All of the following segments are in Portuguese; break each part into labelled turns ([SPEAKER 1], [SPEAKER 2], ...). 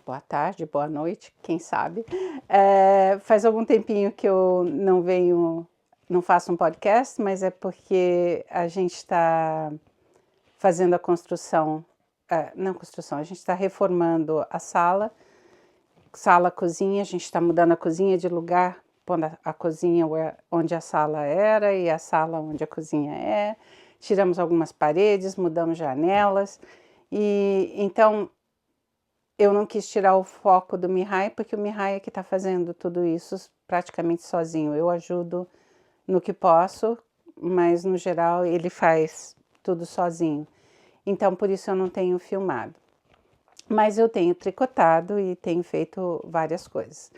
[SPEAKER 1] boa tarde, boa noite, quem sabe. Faz algum tempinho que eu não faço um podcast, mas é porque a gente está fazendo a construção, a gente está reformando a sala, cozinha, a gente está mudando a cozinha de lugar, pondo a cozinha onde a sala era e a sala onde a cozinha é. Tiramos algumas paredes, mudamos janelas e então eu não quis tirar o foco do Mihai, porque o Mihai é que está fazendo tudo isso praticamente sozinho. Eu ajudo no que posso, mas no geral ele faz tudo sozinho. Então por isso eu não tenho filmado. Mas eu tenho tricotado e tenho feito várias coisas.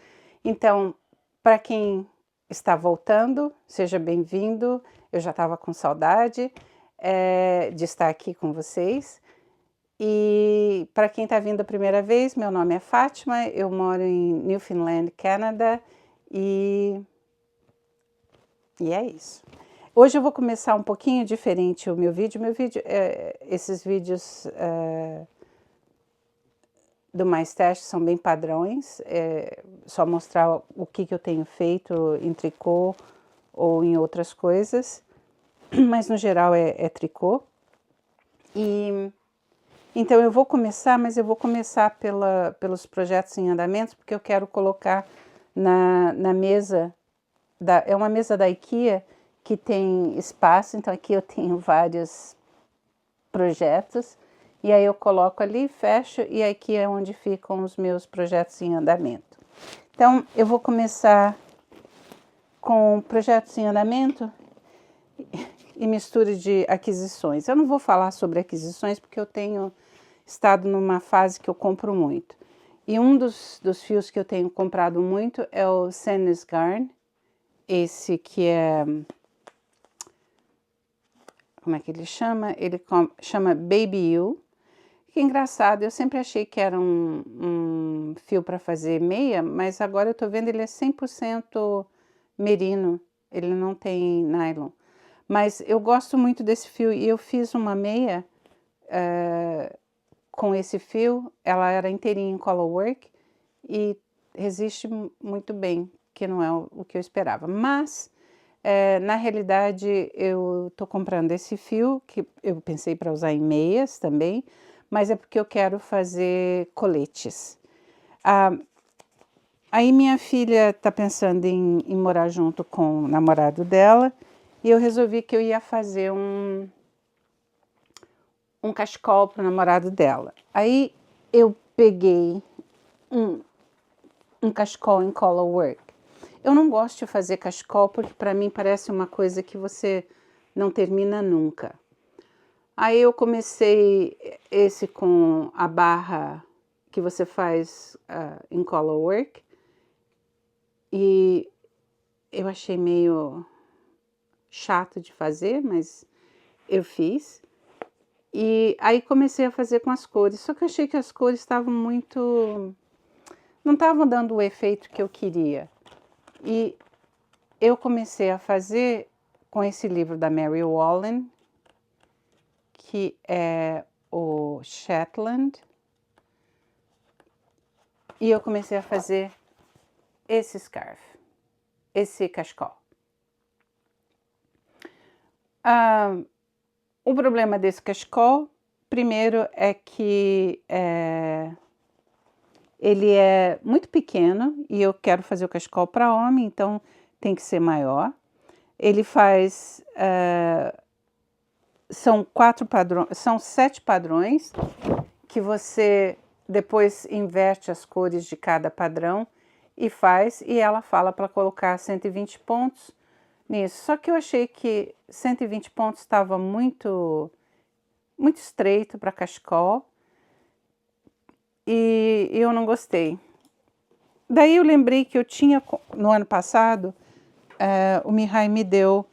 [SPEAKER 1] Então, para quem está voltando, seja bem-vindo. Eu já estava com saudade de estar aqui com vocês. E para quem está vindo a primeira vez, meu nome é Fátima, eu moro em Newfoundland, Canadá, e é isso. Hoje eu vou começar um pouquinho diferente o meu vídeo. Esses vídeos do Mais Teste são bem padrões, só mostrar o que eu tenho feito em tricô ou em outras coisas, mas no geral é tricô. Então eu vou começar, mas eu vou começar pelos projetos em andamento, porque eu quero colocar na mesa, é uma mesa da IKEA que tem espaço, então aqui eu tenho vários projetos, e aí eu coloco ali, fecho, e aqui é onde ficam os meus projetos em andamento. Então eu vou começar com projetos em andamento e mistura de aquisições. Eu não vou falar sobre aquisições porque eu tenho estado numa fase que eu compro muito. E um dos fios que eu tenho comprado muito é o Sandnes Garn. Esse que é... Como é que ele chama? Ele chama Baby You. Que engraçado, eu sempre achei que era um fio para fazer meia, mas agora eu tô vendo ele é 100% merino. Ele não tem nylon. Mas eu gosto muito desse fio e eu fiz uma meia com esse fio. Ela era inteirinha em color work e resiste muito bem, que não é o que eu esperava. Mas, na realidade, eu tô comprando esse fio, que eu pensei para usar em meias também, mas é porque eu quero fazer coletes. Aí minha filha tá pensando em morar junto com o namorado dela, e eu resolvi que eu ia fazer um cachecol para o namorado dela. Aí eu peguei um cachecol em color work. Eu não gosto de fazer cachecol porque para mim parece uma coisa que você não termina nunca. Aí eu comecei esse com a barra que você faz em color work e eu achei meio chato de fazer, mas eu fiz. E aí comecei a fazer com as cores, só que eu achei que as cores estavam não estavam dando o efeito que eu queria. E eu comecei a fazer com esse livro da Mary Wallen, que é o Shetland. E eu comecei a fazer esse scarf, esse cachecol. O problema desse cachecol, primeiro, é que ele é muito pequeno e eu quero fazer o cachecol para homem, então tem que ser maior. Ele faz... são 7 padrões que você depois inverte as cores de cada padrão e faz, e ela fala para colocar 120 pontos nisso. Só que eu achei que 120 pontos estava muito estreito para cachecol e eu não gostei. Daí eu lembrei que eu tinha, no ano passado, o Mihai me deu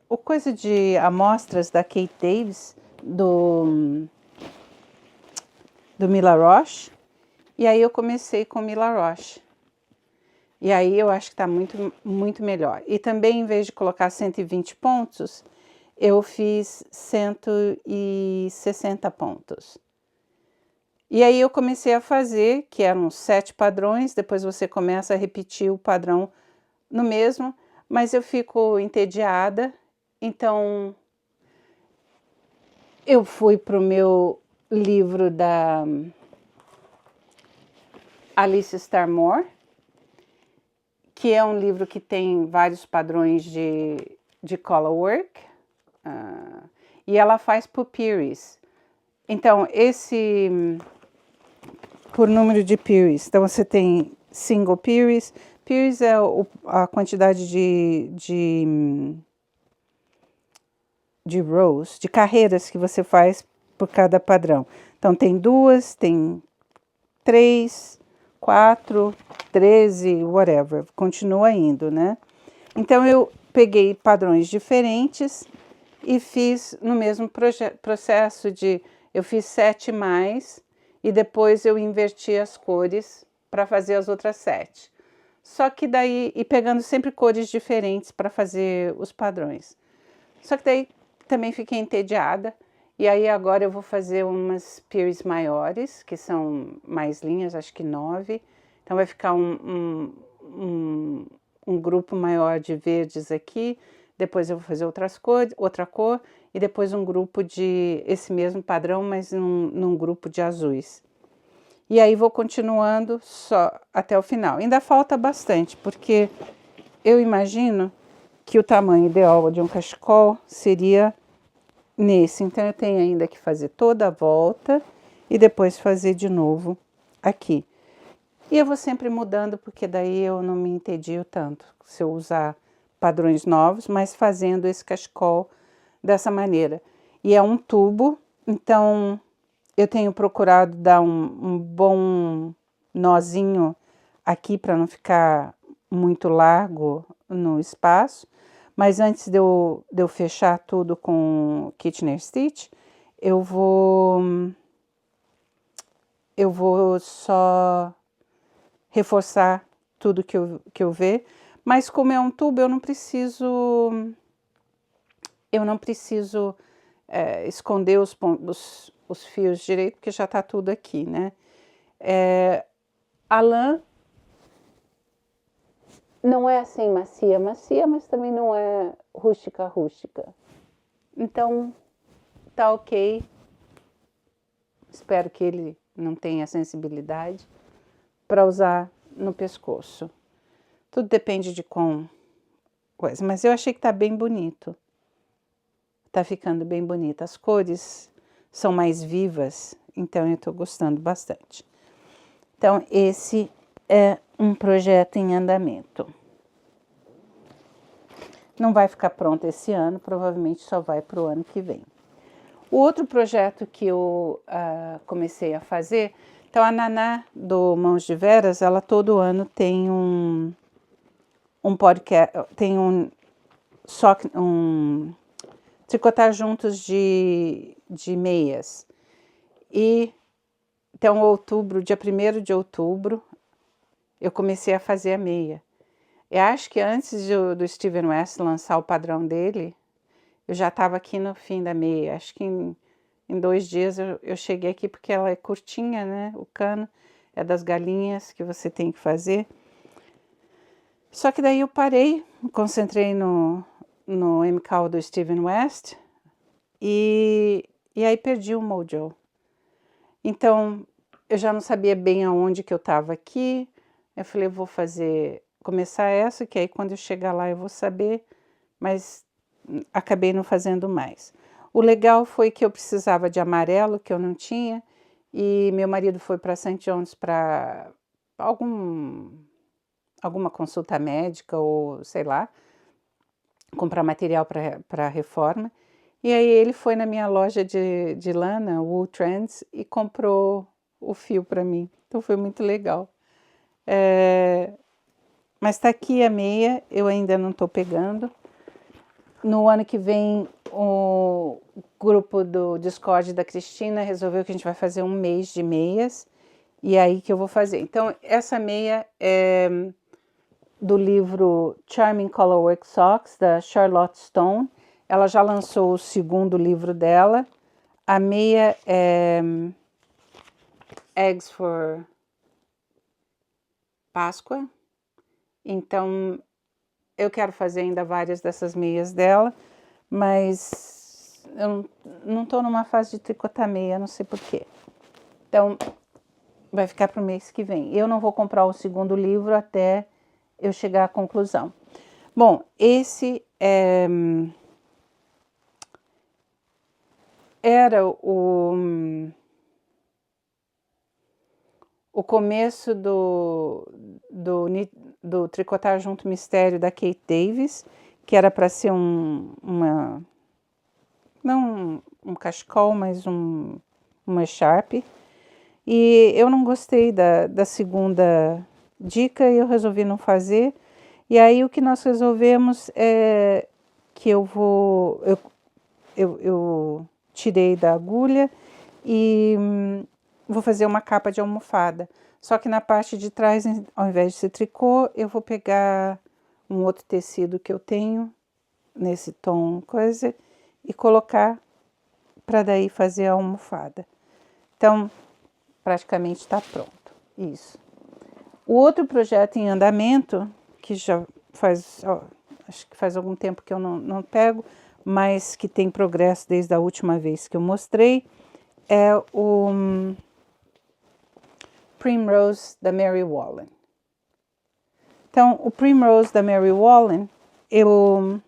[SPEAKER 1] o coisa de amostras da Kate Davis, do Mila Roche, e aí eu comecei com Mila Roche. E aí eu acho que está muito, muito melhor. E também, em vez de colocar 120 pontos, eu fiz 160 pontos. E aí eu comecei a fazer, que eram 7 padrões, depois você começa a repetir o padrão no mesmo, mas eu fico entediada, então eu fui para o meu livro da Alice Starmore, que é um livro que tem vários padrões de color work, e ela faz por Pieris. Então, por número de Pieris. Então, você tem single Pieris. Pieris é a quantidade de rows, de carreiras que você faz por cada padrão. Então, tem 2, tem 3, 4, 13, whatever. Continua indo, né? Então, eu peguei padrões diferentes e fiz no mesmo processo eu fiz 7 mais e depois eu inverti as cores para fazer as outras 7. Só que daí, e pegando sempre cores diferentes para fazer os padrões. Só que daí também fiquei entediada. E aí agora eu vou fazer umas Pieris maiores, que são mais linhas, acho que 9. Então vai ficar um grupo maior de verdes aqui. Depois eu vou fazer outra cor. E depois um grupo de esse mesmo padrão, mas num grupo de azuis. E aí vou continuando só até o final. Ainda falta bastante, porque eu imagino que o tamanho ideal de um cachecol seria nesse. Então eu tenho ainda que fazer toda a volta e depois fazer de novo aqui. E eu vou sempre mudando, porque daí eu não me entedio tanto se eu usar padrões novos, mas fazendo esse cachecol dessa maneira. E é um tubo, então eu tenho procurado dar um bom nozinho aqui para não ficar muito largo no espaço. Mas antes de eu fechar tudo com Kitchener Stitch, eu vou só reforçar tudo que eu ver. Mas como é um tubo, eu não preciso esconder os fios direito, porque já está tudo aqui, né? A lã não é assim macia, mas também não é rústica. Então, tá ok. Espero que ele não tenha sensibilidade para usar no pescoço. Tudo depende de como coisa, mas eu achei que tá bem bonito. Tá ficando bem bonito. As cores são mais vivas, então eu tô gostando bastante. Então, esse é um projeto em andamento. Não vai ficar pronto esse ano, provavelmente só vai para o ano que vem. O outro projeto que eu comecei a fazer, então a Naná do Mãos de Veras, ela todo ano tem um podcast, tem tricotar juntos de meias. E então outubro, dia 1º de outubro, eu comecei a fazer a meia. Eu acho que antes do Steven West lançar o padrão dele, eu já estava aqui no fim da meia. Acho que em 2 dias eu cheguei aqui, porque ela é curtinha, né? O cano é das galinhas que você tem que fazer. Só que daí eu parei, me concentrei no MCAL do Steven West e aí perdi o mojo. Então, eu já não sabia bem aonde que eu estava aqui. Eu falei, eu vou começar essa, que aí quando eu chegar lá eu vou saber, mas acabei não fazendo mais. O legal foi que eu precisava de amarelo, que eu não tinha, e meu marido foi para St. John's para alguma consulta médica ou sei lá, comprar material para reforma. E aí ele foi na minha loja de lana, Wool Trends, e comprou o fio para mim. Então foi muito legal. Mas está aqui a meia, eu ainda não estou pegando. No ano que vem, o grupo do Discord da Cristina resolveu que a gente vai fazer um mês de meias. E é aí que eu vou fazer. Então, essa meia é do livro Charming Colorwork Socks, da Charlotte Stone. Ela já lançou o 2º livro dela. A meia eggs for Páscoa. Então, eu quero fazer ainda várias dessas meias dela, mas eu não estou numa fase de tricotar meia, não sei porquê. Então, vai ficar para o mês que vem. Eu não vou comprar o segundo livro até eu chegar à conclusão. Bom, esse era o começo do Tricotar Junto Mistério da Kate Davis, que era para ser não um cachecol, mas uma Sharp. E eu não gostei da segunda dica e eu resolvi não fazer. E aí o que nós resolvemos é que eu tirei da agulha e vou fazer uma capa de almofada. Só que na parte de trás, ao invés de ser tricô, eu vou pegar um outro tecido que eu tenho, nesse tom coisa, e colocar para daí fazer a almofada. Então, praticamente está pronto. Isso. O outro projeto em andamento, que já faz, acho que faz algum tempo que eu não pego, mas que tem progresso desde a última vez que eu mostrei, é o Primrose da Mary Wallen. Então, o Primrose da Mary Wallen, eu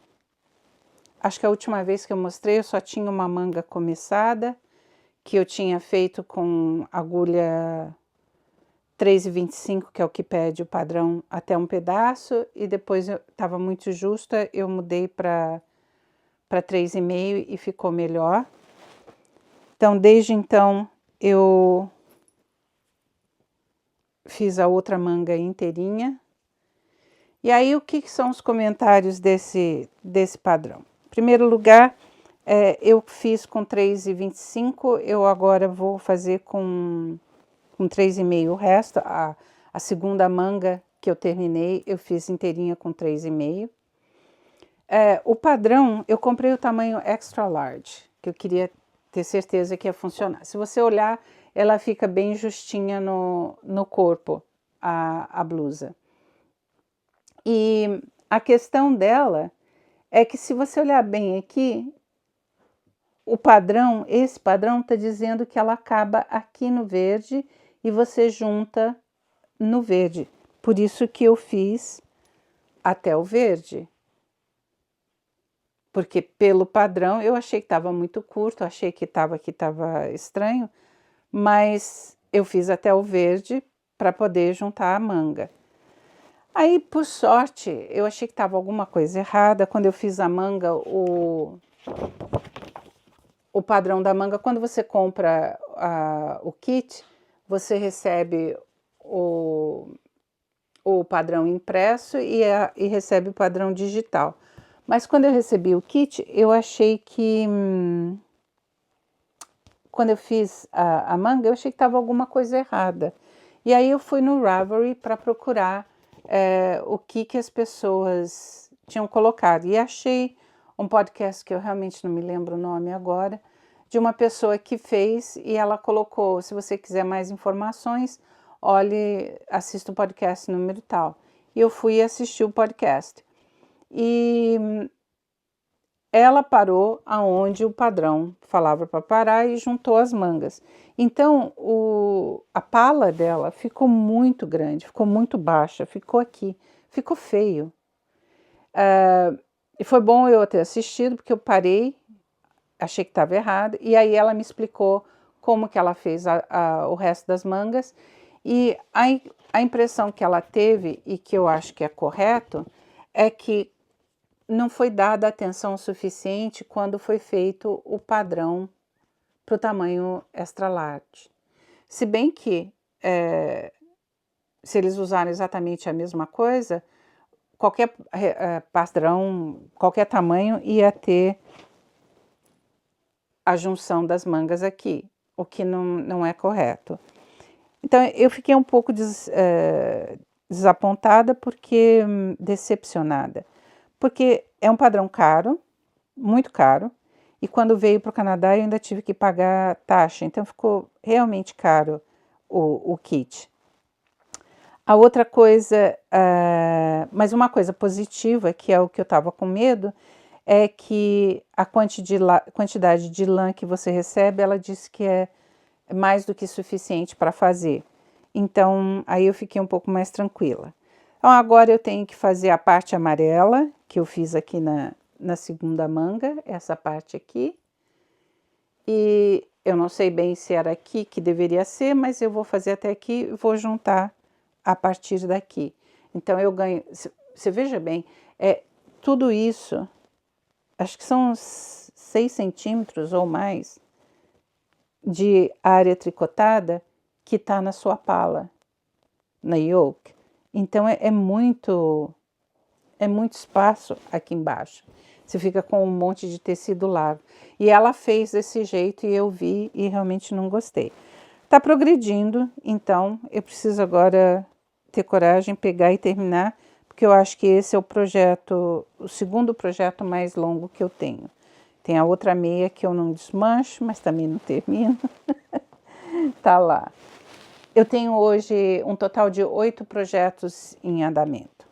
[SPEAKER 1] acho que a última vez que eu mostrei eu só tinha uma manga começada, que eu tinha feito com agulha 3,25, que é o que pede o padrão, até um pedaço, e depois estava muito justa, eu mudei para 3,5 e ficou melhor. Então, desde então, eu fiz a outra manga inteirinha. E aí, o que são os comentários desse padrão? Em primeiro lugar, eu fiz com 3,25, eu agora vou fazer com 3,5 o resto. A segunda manga que eu terminei, eu fiz inteirinha com 3,5. O padrão, eu comprei o tamanho extra large, que eu queria ter certeza que ia funcionar. Se você olhar, ela fica bem justinha no corpo, a blusa. E a questão dela é que se você olhar bem aqui, esse padrão está dizendo que ela acaba aqui no verde e você junta no verde. Por isso que eu fiz até o verde. Porque pelo padrão eu achei que estava muito curto, achei que estava estranho, mas eu fiz até o verde para poder juntar a manga. Aí, por sorte, eu achei que estava alguma coisa errada. Quando eu fiz a manga, o padrão da manga, quando você compra o kit, você recebe o padrão impresso e recebe o padrão digital. Mas quando eu recebi o kit, eu achei que... quando eu fiz a manga, eu achei que estava alguma coisa errada. E aí eu fui no Ravelry para procurar o que as pessoas tinham colocado. E achei um podcast que eu realmente não me lembro o nome agora, de uma pessoa que fez e ela colocou, se você quiser mais informações, assista o podcast número tal. E eu fui assistir o podcast. E ela parou aonde o padrão falava para parar e juntou as mangas. Então, a pala dela ficou muito grande, ficou muito baixa, ficou aqui, ficou feio. E foi bom eu ter assistido, porque eu parei, achei que estava errado, e aí ela me explicou como que ela fez o resto das mangas, e a impressão que ela teve, e que eu acho que é correto, é que não foi dada atenção suficiente quando foi feito o padrão para o tamanho extra large. Se bem que, se eles usaram exatamente a mesma coisa, qualquer padrão, qualquer tamanho ia ter a junção das mangas aqui, o que não é correto. Então, eu fiquei um pouco desapontada, decepcionada, porque é um padrão caro, muito caro, e quando veio para o Canadá eu ainda tive que pagar taxa, então ficou realmente caro o kit. A outra coisa, mas uma coisa positiva, que é o que eu estava com medo, é que a quantidade de lã que você recebe, ela disse que é mais do que suficiente para fazer. Então, aí eu fiquei um pouco mais tranquila. Então, agora eu tenho que fazer a parte amarela, que eu fiz aqui na segunda manga, essa parte aqui. E eu não sei bem se era aqui que deveria ser, mas eu vou fazer até aqui e vou juntar a partir daqui. Então, eu ganho... Você veja bem, tudo isso, acho que são 6 centímetros ou mais de área tricotada que está na sua pala, na yoke. Então, é muito espaço aqui embaixo. Você fica com um monte de tecido largo. E ela fez desse jeito e eu vi e realmente não gostei. Tá progredindo, então eu preciso agora ter coragem, pegar e terminar, porque eu acho que esse é o segundo projeto mais longo que eu tenho. Tem a outra meia que eu não desmancho, mas também não termino. Tá lá. Eu tenho hoje um total de 8 projetos em andamento.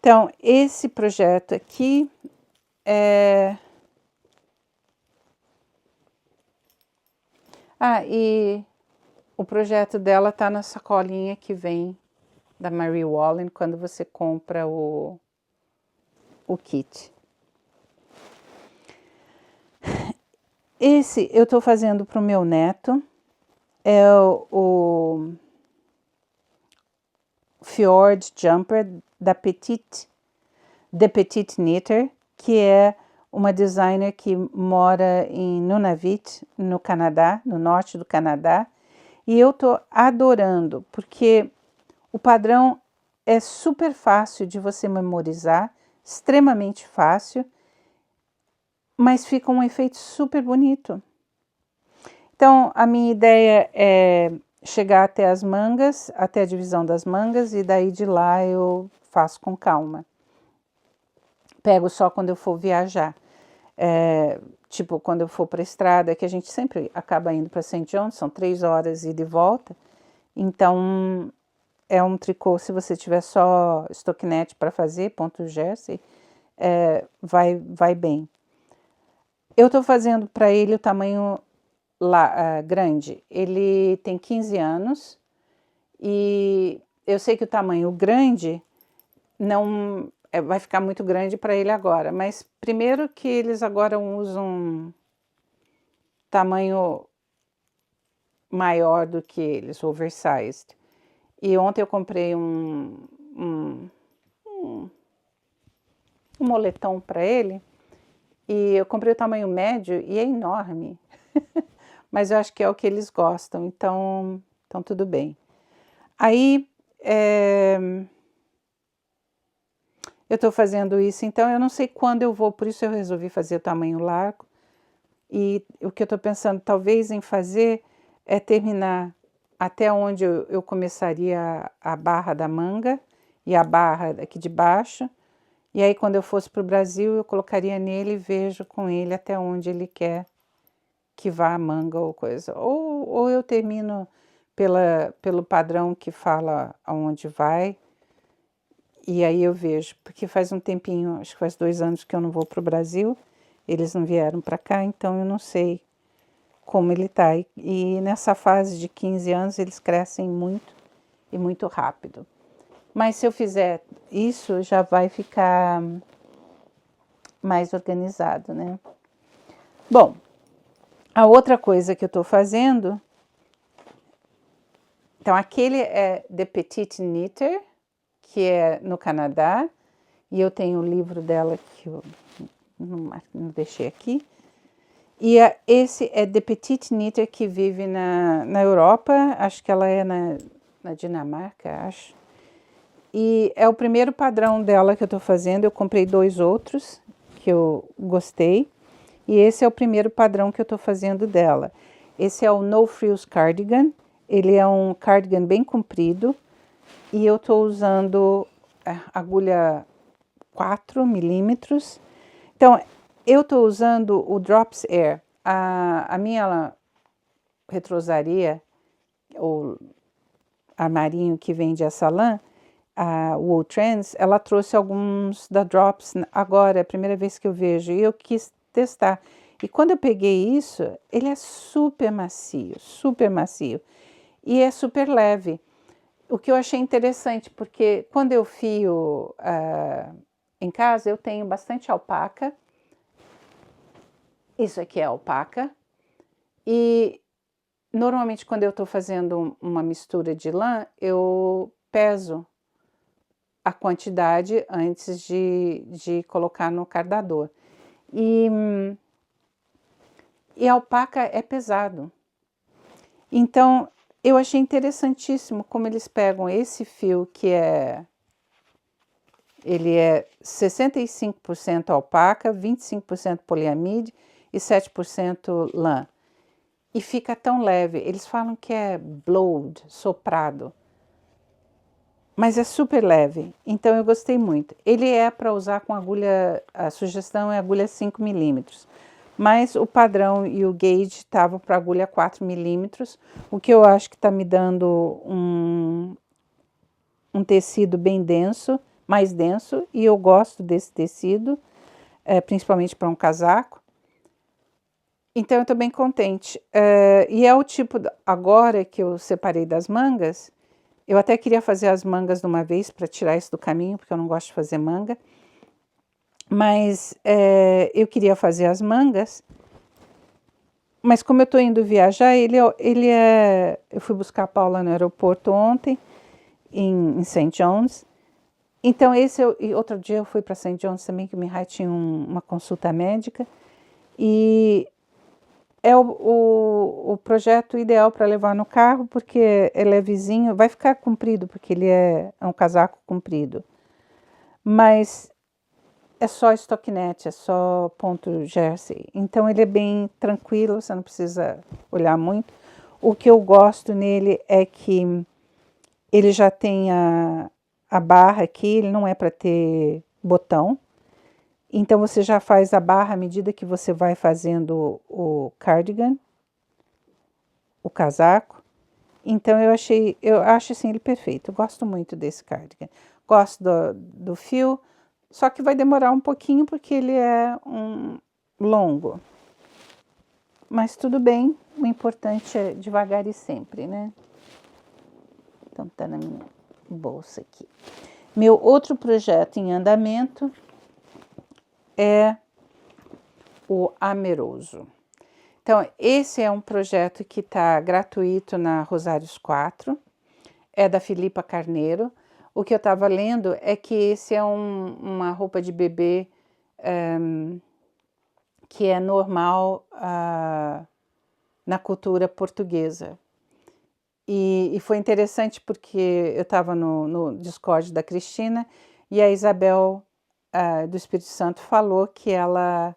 [SPEAKER 1] Então, esse projeto aqui e o projeto dela tá na sacolinha que vem da Marie Wallin quando você compra o kit. Esse eu tô fazendo pro meu neto. É o Fjord Jumper da Petite Knitter, que é uma designer que mora em Nunavut, no Canadá, no norte do Canadá. E eu tô adorando, porque o padrão é super fácil de você memorizar, extremamente fácil, mas fica um efeito super bonito. Então, a minha ideia é chegar até as mangas, até a divisão das mangas, e daí de lá eu faço com calma. Pego só quando eu for viajar. Tipo, quando eu for para a estrada, que a gente sempre acaba indo para St. John, são 3 horas e de volta. Então, é um tricô, se você tiver só stockinette para fazer, ponto jersey, vai bem. Eu estou fazendo para ele o tamanho grande. Ele tem 15 anos e eu sei que o tamanho grande não vai ficar muito grande para ele agora, mas primeiro que eles agora usam tamanho maior do que eles, oversized. E ontem eu comprei um moletom para ele e eu comprei o tamanho médio e é enorme. Mas eu acho que é o que eles gostam, então tudo bem. Aí, eu estou fazendo isso, então eu não sei quando eu vou, por isso eu resolvi fazer o tamanho largo. E o que eu estou pensando, talvez, em fazer é terminar até onde eu começaria a barra da manga e a barra aqui de baixo. E aí, quando eu fosse para o Brasil, eu colocaria nele e vejo com ele até onde ele quer que vá a manga ou coisa. Ou eu termino pelo padrão que fala aonde vai, e aí eu vejo, porque faz um tempinho, acho que faz 2 anos que eu não vou para o Brasil, eles não vieram para cá, então eu não sei como ele tá. E nessa fase de 15 anos eles crescem muito e muito rápido. Mas se eu fizer isso, já vai ficar mais organizado, né? Bom, a outra coisa que eu estou fazendo, então aquele é The Petite Knitter, que é no Canadá, e eu tenho o livro dela que eu não deixei aqui. E esse é The Petite Knitter, que vive na Europa, acho que ela é na Dinamarca, acho. E é o primeiro padrão dela que eu estou fazendo, eu comprei 2 outros que eu gostei. E esse é o primeiro padrão que eu estou fazendo dela. Esse é o No Frills Cardigan. Ele é um cardigan bem comprido. E eu estou usando agulha 4 milímetros. Então, eu estou usando o Drops Air. A minha retrosaria, o armarinho que vende essa lã, a Wool Trends, ela trouxe alguns da Drops agora, é a primeira vez que eu vejo, e eu quis testar. E quando eu peguei isso, ele é super macio, e é super leve. O que eu achei interessante, porque quando eu fio em casa, eu tenho bastante alpaca. Isso aqui é alpaca. E normalmente quando eu estou fazendo uma mistura de lã, eu peso a quantidade antes de colocar no cardador. E alpaca é pesado. Então, eu achei interessantíssimo como eles pegam esse fio que ele é 65% alpaca, 25% poliamide e 7% lã. E fica tão leve. Eles falam que é blowed, soprado. Mas é super leve, então eu gostei muito. Ele é para usar com agulha, a sugestão é agulha 5 milímetros. Mas o padrão e o gauge estavam para agulha 4 milímetros, o que eu acho que está me dando um tecido bem denso, mais denso, e eu gosto desse tecido, principalmente para um casaco. Então eu estou bem contente. E é o tipo, agora que eu separei das mangas, eu até queria fazer as mangas de uma vez para tirar isso do caminho, porque eu não gosto de fazer manga. Mas eu queria fazer as mangas. Mas como eu estou indo viajar, eu fui buscar a Paula no aeroporto ontem, em St. John's. Então e outro dia eu fui para St. John's também, que o Mihai tinha uma consulta médica. E é o projeto ideal para levar no carro, porque ele é vizinho, vai ficar comprido, porque ele é um casaco comprido. Mas é só stockinette, é só ponto jersey. Então ele é bem tranquilo, você não precisa olhar muito. O que eu gosto nele é que ele já tem a barra aqui, ele não é para ter botão. Então você já faz a barra à medida que você vai fazendo o cardigan, o casaco. Então eu acho assim ele perfeito. Eu gosto muito desse cardigan. Gosto do fio, só que vai demorar um pouquinho porque ele é longo. Mas tudo bem, o importante é devagar e sempre, né? Então tá na minha bolsa aqui. Meu outro projeto em andamento é o Ameroso. Então, esse é um projeto que está gratuito na Rosários 4, é da Filipa Carneiro. O que eu estava lendo é que esse é uma roupa de bebê que é normal na cultura portuguesa. E foi interessante porque eu estava no Discord da Cristina e a Isabel do Espírito Santo falou que ela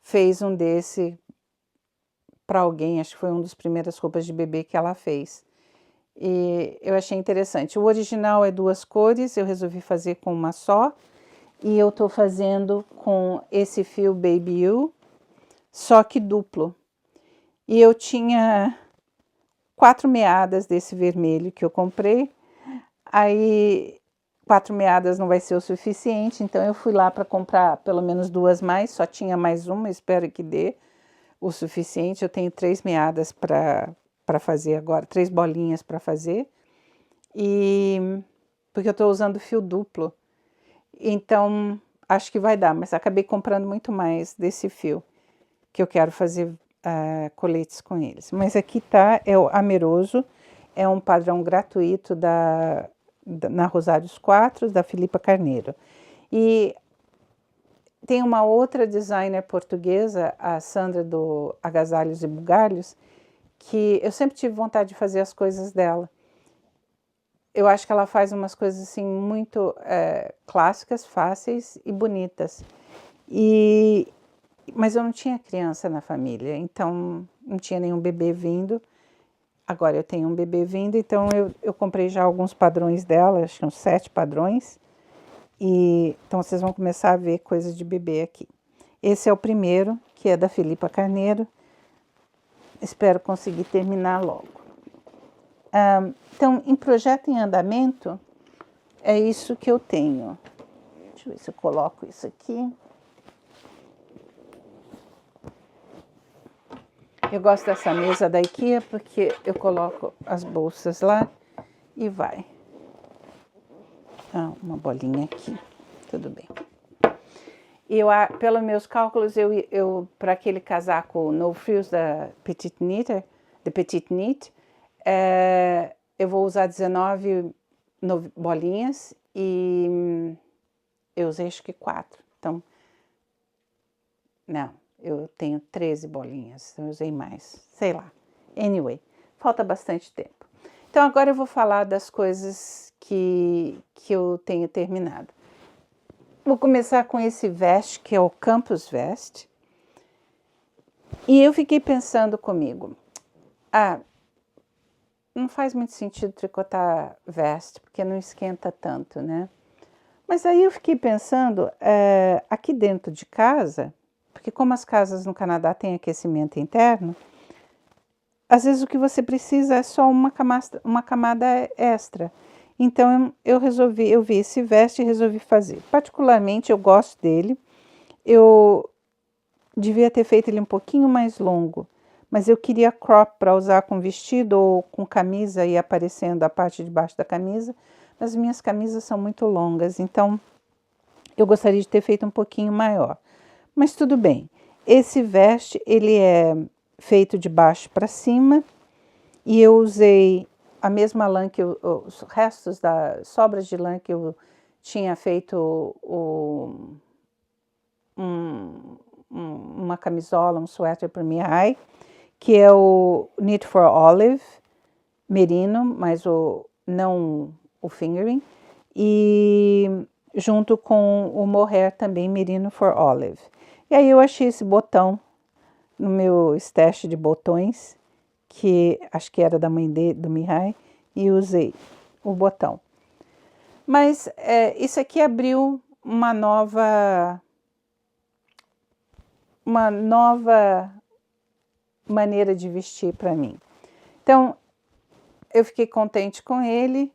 [SPEAKER 1] fez um desse para alguém, acho que foi uma das primeiras roupas de bebê que ela fez. E eu achei interessante. O original é 2 cores, eu resolvi fazer com uma só. E eu tô fazendo com esse fio Baby You, só que duplo. E eu tinha 4 meadas desse vermelho que eu comprei. Aí 4 meadas não vai ser o suficiente, então eu fui lá para comprar pelo menos 2 mais, só tinha mais uma, espero que dê o suficiente. Eu tenho 3 meadas para fazer agora, 3 bolinhas para fazer, e porque eu estou usando fio duplo, então acho que vai dar, mas acabei comprando muito mais desse fio, que eu quero fazer coletes com eles. Mas aqui tá, é o Ameroso, é um padrão gratuito na Rosários 4, da Filipa Carneiro. E tem uma outra designer portuguesa, a Sandra do Agasalhos e Bugalhos, que eu sempre tive vontade de fazer as coisas dela. Eu acho que ela faz umas coisas assim muito clássicas, fáceis e bonitas. Mas eu não tinha criança na família, então não tinha nenhum bebê vindo. Agora eu tenho um bebê vindo, então eu comprei já alguns padrões dela, acho que uns 7 padrões. Então vocês vão começar a ver coisas de bebê aqui. Esse é o primeiro, que é da Filipa Carneiro. Espero conseguir terminar logo. Então, em projeto em andamento, é isso que eu tenho. Deixa eu ver se eu coloco isso aqui. Eu gosto dessa mesa da IKEA porque eu coloco as bolsas lá e vai. Uma bolinha aqui, tudo bem. Pelos meus cálculos, para aquele casaco No Frills da Petite Knit, eu vou usar 19 bolinhas e eu usei acho que 4. Então, não, eu tenho 13 bolinhas, então eu usei mais, sei lá. Anyway, falta bastante tempo. Então agora eu vou falar das coisas que eu tenho terminado. Vou começar com esse veste, que é o Campus Vest. E eu fiquei pensando comigo, não faz muito sentido tricotar veste, porque não esquenta tanto, né? Mas aí eu fiquei pensando, aqui dentro de casa, porque como as casas no Canadá têm aquecimento interno, às vezes o que você precisa é só uma camada extra. Então eu vi esse veste e resolvi fazer. Particularmente eu gosto dele. Eu devia ter feito ele um pouquinho mais longo, mas eu queria crop para usar com vestido ou com camisa e aparecendo a parte de baixo da camisa. As minhas camisas são muito longas, então eu gostaria de ter feito um pouquinho maior. Mas tudo bem. Esse veste, ele é feito de baixo para cima e eu usei a mesma lã os restos das sobras de lã que eu tinha feito uma camisola, um suéter para Mihai, que é o Knit for Olive merino, mas não o fingering, e junto com o mohair também merino for Olive. E aí eu achei esse botão no meu stash de botões, que acho que era da mãe do Mihai, e usei o botão. Mas isso aqui abriu uma nova maneira de vestir para mim. Então, eu fiquei contente com ele,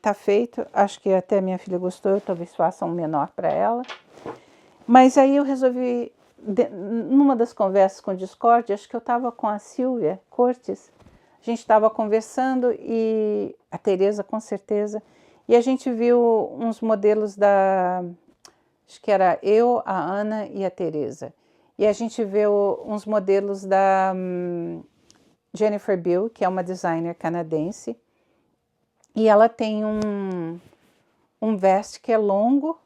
[SPEAKER 1] tá feito, acho que até minha filha gostou, eu talvez faça um menor para ela. Mas aí eu resolvi, numa das conversas com o Discord, acho que eu estava com a Silvia Cortes, a gente estava conversando e a Tereza com certeza, e a gente viu uns modelos acho que era eu, a Ana e a Tereza. E a gente viu uns modelos da Jennifer Beal, que é uma designer canadense, e ela tem um veste que é longo,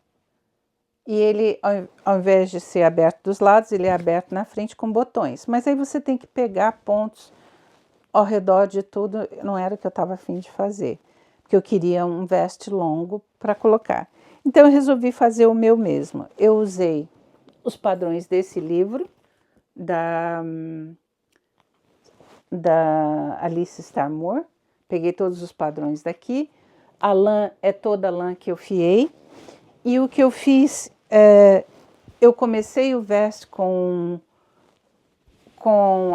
[SPEAKER 1] e ele, ao invés de ser aberto dos lados, ele é aberto na frente com botões. Mas aí você tem que pegar pontos ao redor de tudo, não era o que eu estava a fim de fazer, porque eu queria um veste longo para colocar. Então eu resolvi fazer o meu mesmo. Eu usei os padrões desse livro, da Alice Starmore, peguei todos os padrões daqui, a lã é toda a lã que eu fiei, e o que eu fiz, eu comecei o veste com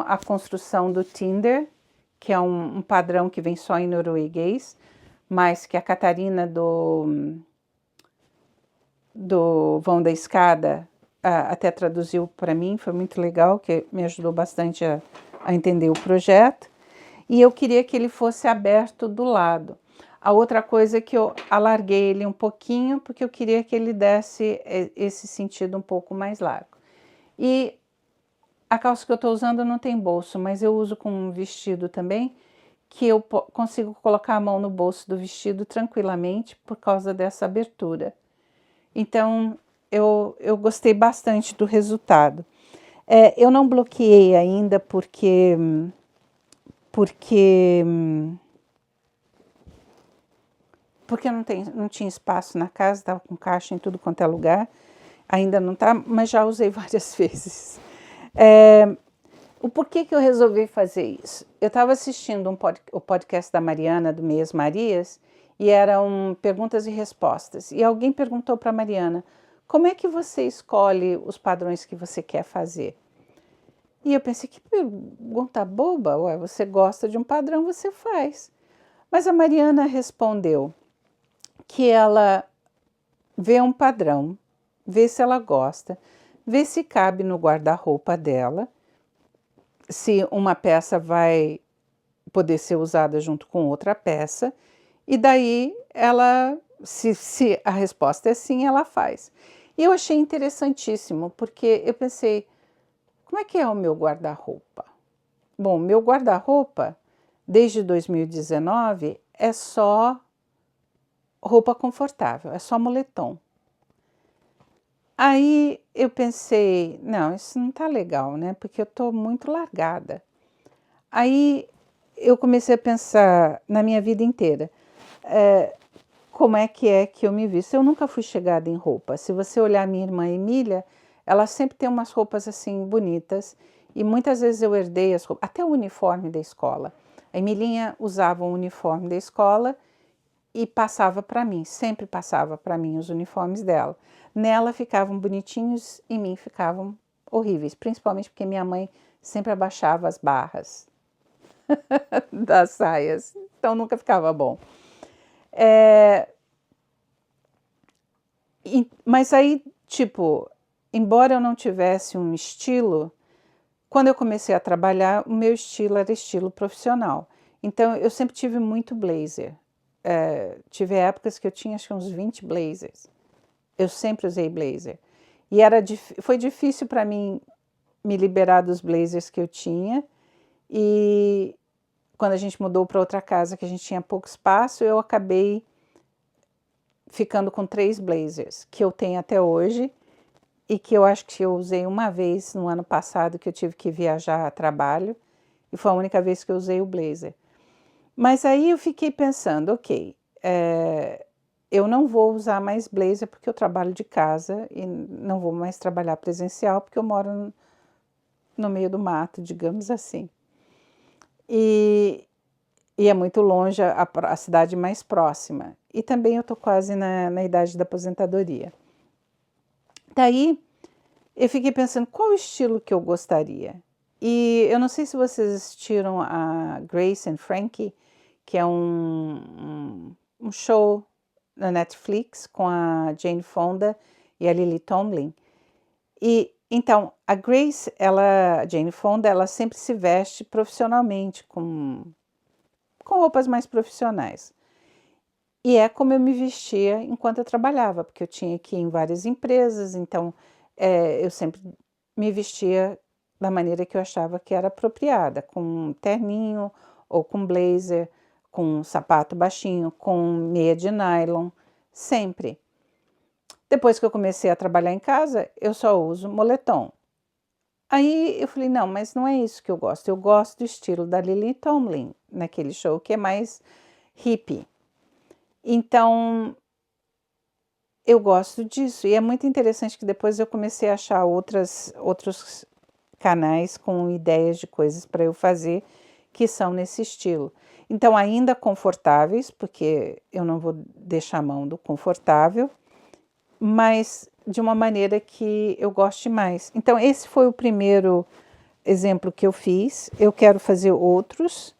[SPEAKER 1] a construção do Tinder, que é um padrão que vem só em norueguês, mas que a Catarina do Vão da Escada até traduziu para mim, foi muito legal, que me ajudou bastante a entender o projeto. E eu queria que ele fosse aberto do lado. A outra coisa é que eu alarguei ele um pouquinho, porque eu queria que ele desse esse sentido um pouco mais largo. E a calça que eu estou usando não tem bolso, mas eu uso com um vestido também, que eu consigo colocar a mão no bolso do vestido tranquilamente por causa dessa abertura. Então, eu gostei bastante do resultado. Eu não bloqueei ainda porque não tinha espaço na casa, estava com caixa em tudo quanto é lugar. Ainda não está, mas já usei várias vezes. O porquê que eu resolvi fazer isso? Eu estava assistindo o podcast da Mariana, do Meias Marias, e eram perguntas e respostas. E alguém perguntou para a Mariana, como é que você escolhe os padrões que você quer fazer? E eu pensei, que pergunta boba, ué, você gosta de um padrão, você faz. Mas a Mariana respondeu que ela vê um padrão, vê se ela gosta, vê se cabe no guarda-roupa dela, se uma peça vai poder ser usada junto com outra peça, e daí ela, se a resposta é sim, ela faz. E eu achei interessantíssimo, porque eu pensei, como é que é o meu guarda-roupa? Bom, meu guarda-roupa, desde 2019, é só roupa confortável, é só moletom. Aí eu pensei, não, isso não tá legal, né? Porque eu tô muito largada. Aí eu comecei a pensar na minha vida inteira, como é que eu me visto. Eu nunca fui chegada em roupa. Se você olhar minha irmã Emília, ela sempre tem umas roupas assim bonitas e muitas vezes eu herdei as roupas, até o uniforme da escola. A Emilinha usava o uniforme da escola e passava para mim, sempre passava para mim os uniformes dela. Nela ficavam bonitinhos, em mim ficavam horríveis, principalmente porque minha mãe sempre abaixava as barras das saias, então nunca ficava bom. Mas aí, tipo, embora eu não tivesse um estilo, quando eu comecei a trabalhar, o meu estilo era estilo profissional. Então, eu sempre tive muito blazer. Tive épocas que eu tinha acho que uns 20 blazers. Eu sempre usei blazer. E foi difícil para mim me liberar dos blazers que eu tinha. E quando a gente mudou para outra casa, que a gente tinha pouco espaço, eu acabei ficando com 3 blazers, que eu tenho até hoje. E que eu acho que eu usei uma vez no ano passado, que eu tive que viajar a trabalho. E foi a única vez que eu usei o blazer. Mas aí eu fiquei pensando, ok, eu não vou usar mais blazer porque eu trabalho de casa e não vou mais trabalhar presencial porque eu moro no meio do mato, digamos assim. E é muito longe a cidade mais próxima. E também eu estou quase na idade da aposentadoria. Daí eu fiquei pensando qual o estilo que eu gostaria. E eu não sei se vocês assistiram a Grace and Frankie, que é um show na Netflix com a Jane Fonda e a Lily Tomlin. E então a Grace, a Jane Fonda, ela sempre se veste profissionalmente com roupas mais profissionais. E é como eu me vestia enquanto eu trabalhava, porque eu tinha que ir em várias empresas, então eu sempre me vestia da maneira que eu achava que era apropriada, com um terninho ou com blazer, com um sapato baixinho, com meia de nylon, sempre. Depois que eu comecei a trabalhar em casa, eu só uso moletom. Aí eu falei, não, mas não é isso que eu gosto do estilo da Lily Tomlin, naquele show que é mais hippie. Então, eu gosto disso e é muito interessante que depois eu comecei a achar outros canais com ideias de coisas para eu fazer que são nesse estilo. Então, ainda confortáveis, porque eu não vou deixar a mão do confortável, mas de uma maneira que eu goste mais. Então, esse foi o primeiro exemplo que eu fiz. Eu quero fazer outros.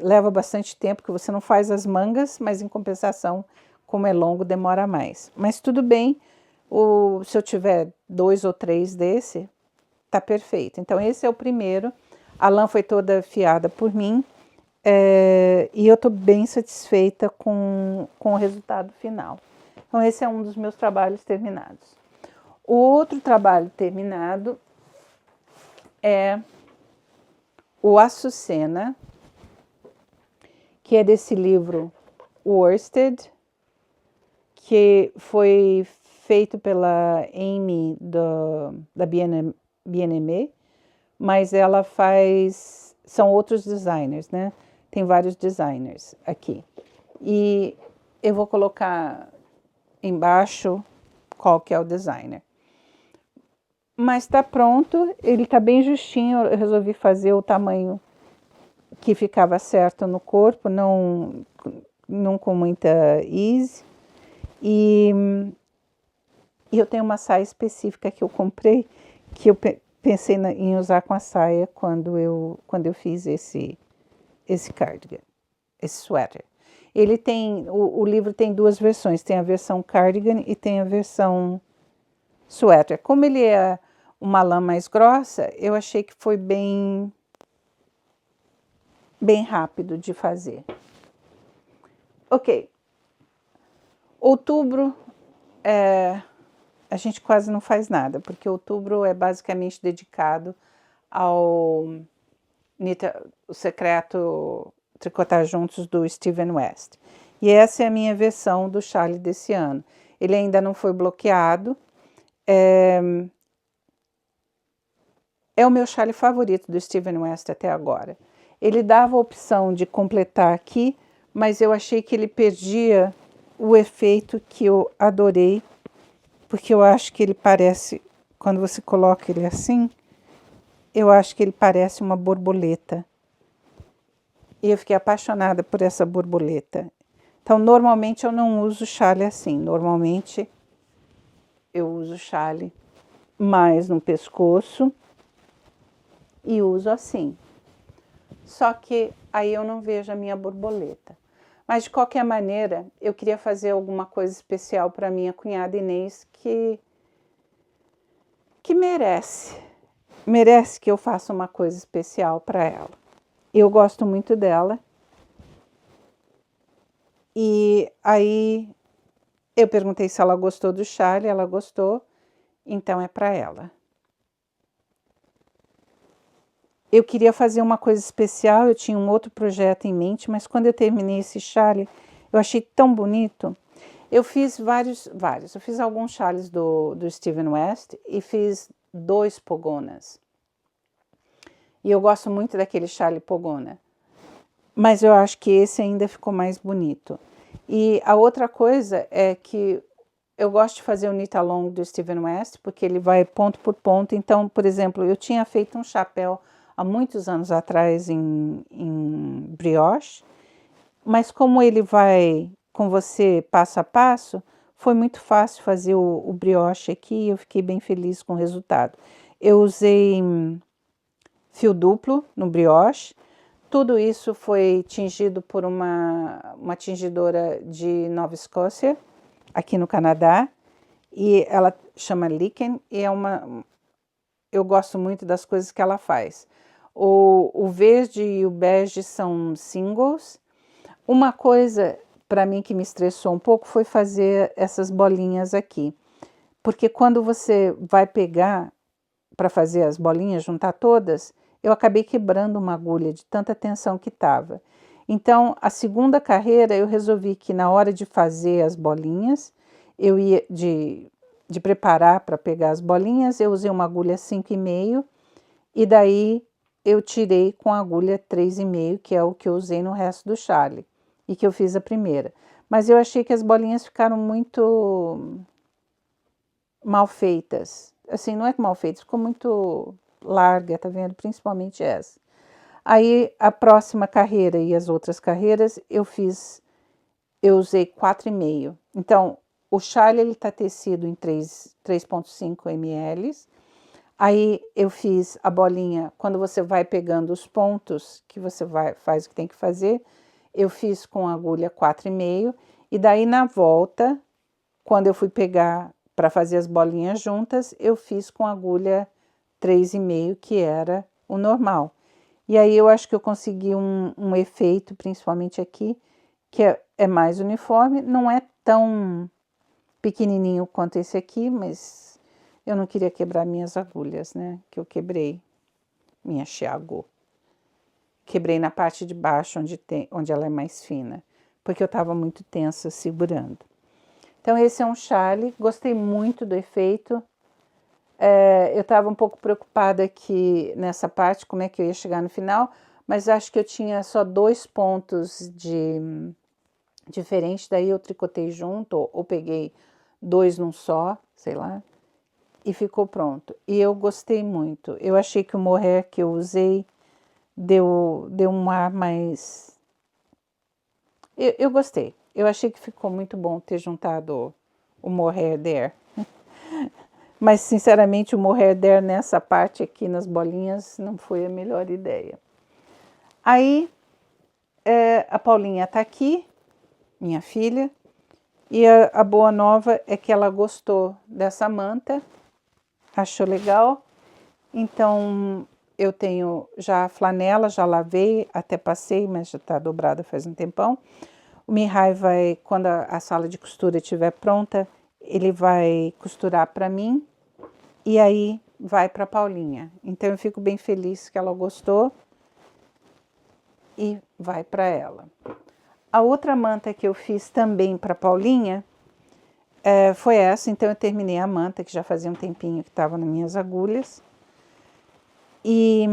[SPEAKER 1] Leva bastante tempo, que você não faz as mangas, mas em compensação, como é longo, demora mais. Mas tudo bem, se eu tiver 2 ou 3 desse, tá perfeito. Então esse é o primeiro. A lã foi toda fiada por mim e eu tô bem satisfeita com o resultado final. Então esse é um dos meus trabalhos terminados. O outro trabalho terminado é o Açucena, que é desse livro Worsted, que foi feito pela Amy da BNM, mas ela são outros designers, né? Tem vários designers aqui. E eu vou colocar embaixo qual que é o designer. Mas está pronto, ele está bem justinho, eu resolvi fazer o tamanho que ficava certo no corpo, não com muita ease. E eu tenho uma saia específica que eu comprei, que eu pensei em usar com a saia quando eu fiz esse cardigan. esse suéter. Ele tem, o livro tem duas versões, tem a versão cardigan e tem a versão suéter. Como ele é uma lã mais grossa, eu achei que foi bem rápido de fazer. Ok. Outubro, a gente quase não faz nada, porque outubro é basicamente dedicado ao o secreto Tricotar Juntos do Steven West. E essa é a minha versão do Charlie desse ano. Ele ainda não foi bloqueado. É o meu Charlie favorito do Steven West até agora. Ele dava a opção de completar aqui, mas eu achei que ele perdia o efeito que eu adorei, porque eu acho que ele parece, quando você coloca ele assim, eu acho que ele parece uma borboleta. E eu fiquei apaixonada por essa borboleta. Então, normalmente eu não uso Charlie assim. Normalmente eu uso Charlie mais no pescoço e uso assim. Só que aí eu não vejo a minha borboleta. Mas de qualquer maneira, eu queria fazer alguma coisa especial para minha cunhada Inês que merece que eu faça uma coisa especial para ela. Eu gosto muito dela. E aí eu perguntei se ela gostou do Charlie, ela gostou, então é para ela. Eu queria fazer uma coisa especial, eu tinha um outro projeto em mente, mas quando eu terminei esse Charlie, eu achei tão bonito. Eu fiz vários. Eu fiz alguns Charlies do Steven West e fiz 2 pogonas. E eu gosto muito daquele Charlie pogona. Mas eu acho que esse ainda ficou mais bonito. E a outra coisa é que eu gosto de fazer o knit along do Steven West, porque ele vai ponto por ponto. Então, por exemplo, eu tinha feito um chapéu há muitos anos atrás em brioche, mas como ele vai com você passo a passo, foi muito fácil fazer o brioche aqui e eu fiquei bem feliz com o resultado. Eu usei fio duplo no brioche. Tudo isso foi tingido por uma tingidora de Nova Escócia, aqui no Canadá, e ela chama Lichen, e eu gosto muito das coisas que ela faz. O verde e o bege são singles. Uma coisa para mim que me estressou um pouco foi fazer essas bolinhas aqui, porque quando você vai pegar para fazer as bolinhas, juntar todas, eu acabei quebrando uma agulha de tanta tensão que estava. Então, a segunda carreira, eu resolvi que na hora de fazer as bolinhas, eu ia de preparar para pegar as bolinhas, eu usei uma agulha 5,5 e daí eu tirei com a agulha 3,5, que é o que eu usei no resto do Charlie e que eu fiz a primeira. Mas eu achei que as bolinhas ficaram muito mal feitas. Assim, não é que mal feitas, ficou muito larga, tá vendo? Principalmente essa. Aí, a próxima carreira e as outras carreiras, eu usei 4,5. Então, o Charlie, ele tá tecido em 3,5 ml. Aí, eu fiz a bolinha, quando você vai pegando os pontos, que você faz o que tem que fazer, eu fiz com a agulha 4,5. E daí, na volta, quando eu fui pegar para fazer as bolinhas juntas, eu fiz com agulha 3,5, que era o normal. E aí eu acho que eu consegui um efeito, principalmente aqui, que é mais uniforme. Não é tão pequenininho quanto esse aqui, mas eu não queria quebrar minhas agulhas, né? Que eu quebrei minha Chiago. Quebrei na parte de baixo, onde ela é mais fina, porque eu estava muito tensa segurando. Então, esse é um Charlie, gostei muito do efeito. Eu estava um pouco preocupada aqui nessa parte, como é que eu ia chegar no final, mas acho que eu tinha só 2 pontos diferentes, daí eu tricotei junto, ou peguei 2 num só, sei lá, e ficou pronto. E eu gostei muito. Eu achei que o mohair que eu usei deu um ar mais... Eu gostei. Eu achei que ficou muito bom ter juntado o mohair there. Mas, sinceramente, o mohair there nessa parte aqui, nas bolinhas, não foi a melhor ideia. Aí, a Paulinha está aqui, minha filha, e a boa nova é que ela gostou dessa manta, achou legal. Então eu tenho já a flanela, já lavei, até passei, mas já está dobrada faz um tempão. O Mihai vai, quando a sala de costura estiver pronta, ele vai costurar para mim e aí vai para a Paulinha. Então eu fico bem feliz que ela gostou e vai para ela. A outra manta que eu fiz também para a Paulinha foi essa. Então eu terminei a manta, que já fazia um tempinho que estava nas minhas agulhas. E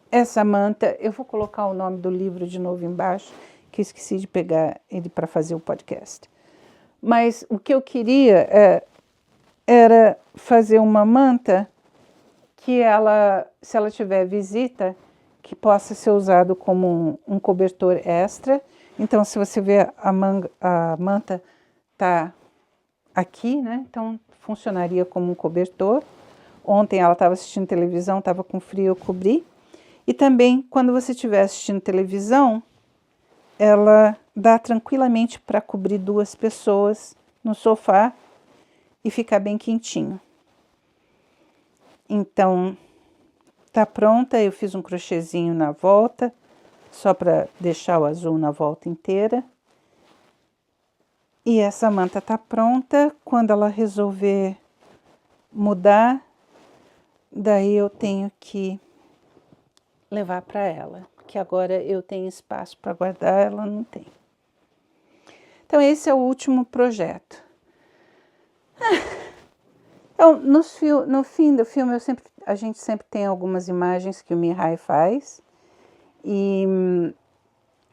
[SPEAKER 1] essa manta, eu vou colocar o nome do livro de novo embaixo, que eu esqueci de pegar ele para fazer o podcast. Mas o que eu queria era fazer uma manta que ela, se ela tiver visita, que possa ser usado como um cobertor extra. Então, se você ver a manta tá aqui, né? Então, funcionaria como um cobertor. Ontem ela estava assistindo televisão, estava com frio, eu cobri. E também, quando você estiver assistindo televisão, ela dá tranquilamente para cobrir 2 pessoas no sofá e ficar bem quentinho. Então, tá pronta. Eu fiz um crochêzinho na volta, só para deixar o azul na volta inteira. E essa manta tá pronta. Quando ela resolver mudar, daí eu tenho que levar para ela, que agora eu tenho espaço para guardar, ela não tem. Então esse é o último projeto. Então, no fim do filme a gente sempre tem algumas imagens que o Mihai faz, e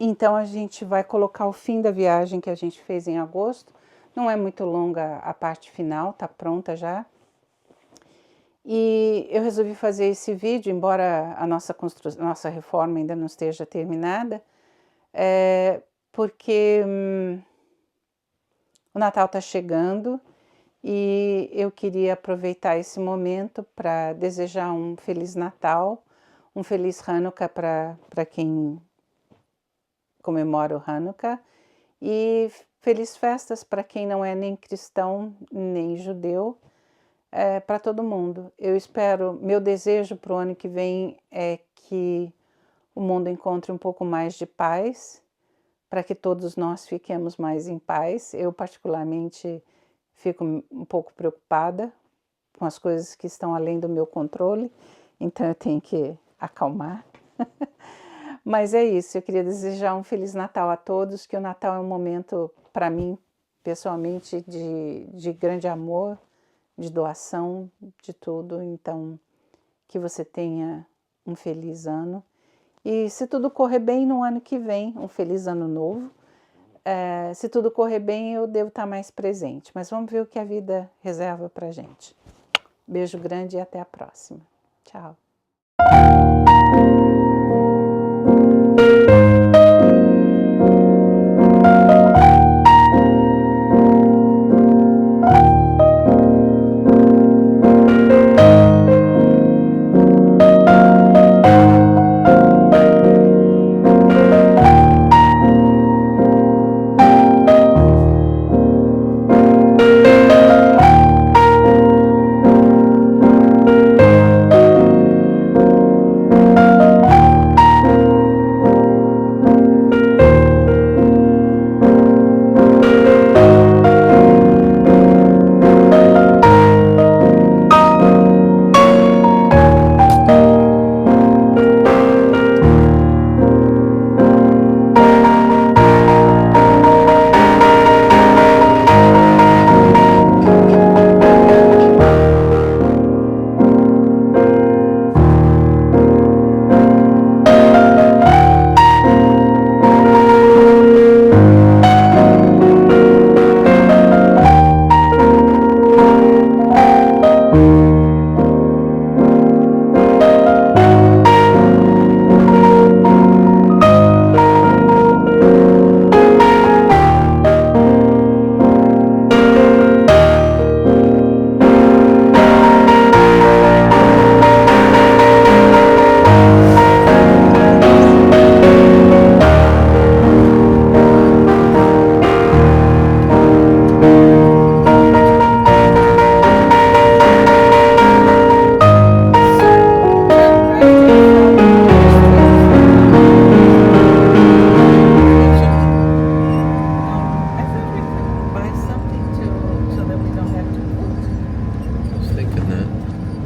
[SPEAKER 1] então a gente vai colocar o fim da viagem que a gente fez em agosto. Não é muito longa a parte final, tá pronta já. E eu resolvi fazer esse vídeo, embora a nossa reforma ainda não esteja terminada, porque o Natal está chegando e eu queria aproveitar esse momento para desejar um Feliz Natal, um Feliz Hanukkah para quem comemora o Hanukkah e Feliz Festas para quem não é nem cristão nem judeu. Para todo mundo. Eu espero, meu desejo para o ano que vem é que o mundo encontre um pouco mais de paz, para que todos nós fiquemos mais em paz. Eu particularmente fico um pouco preocupada com as coisas que estão além do meu controle, então eu tenho que acalmar. Mas é isso, eu queria desejar um Feliz Natal a todos, que o Natal é um momento, para mim, pessoalmente, de grande amor, de doação, de tudo. Então, que você tenha um feliz ano. E se tudo correr bem no ano que vem, um feliz ano novo. Se tudo correr bem, eu devo estar mais presente. Mas vamos ver o que a vida reserva pra gente. Beijo grande e até a próxima. Tchau.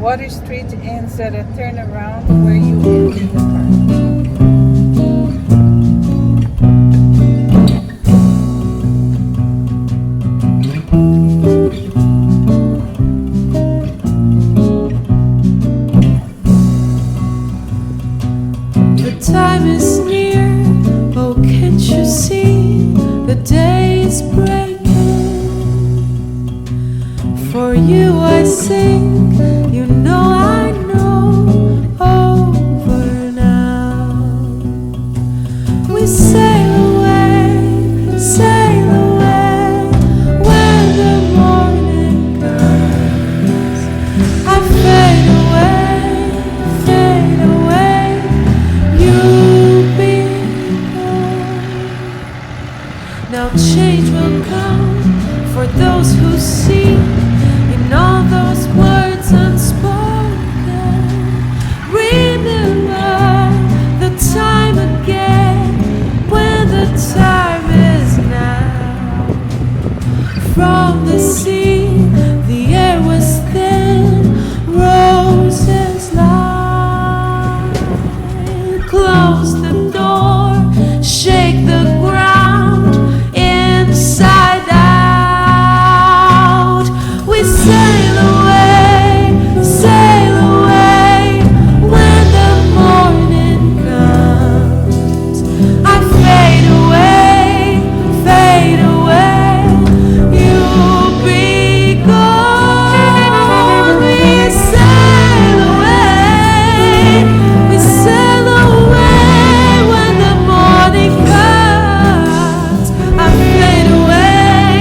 [SPEAKER 1] Water Street ends at a turnaround where you enter the park.
[SPEAKER 2] The time is near, oh can't you see, the day is breaking. For you I sing, you know I know, over now. We sail away, when the morning comes. I fade away, you be gone. Now change will come for those who see in all those words unspoken. Remember the time again, when the time is now. From the sea, the air was thin, roses lie. Close the door, shake the ground inside out. We sail away, when the morning comes. I fade away, you'll be gone. We sail away, when the morning comes. I fade away,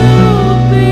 [SPEAKER 2] you'll be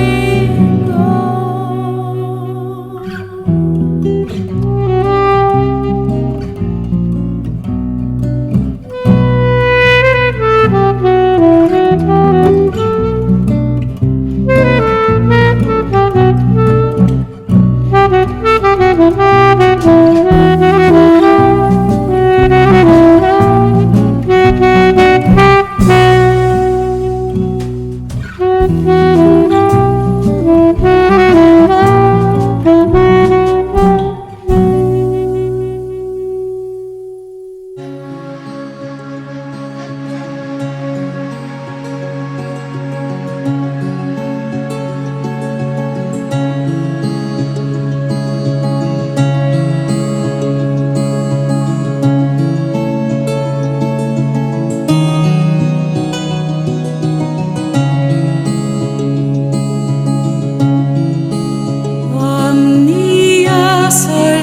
[SPEAKER 2] One día se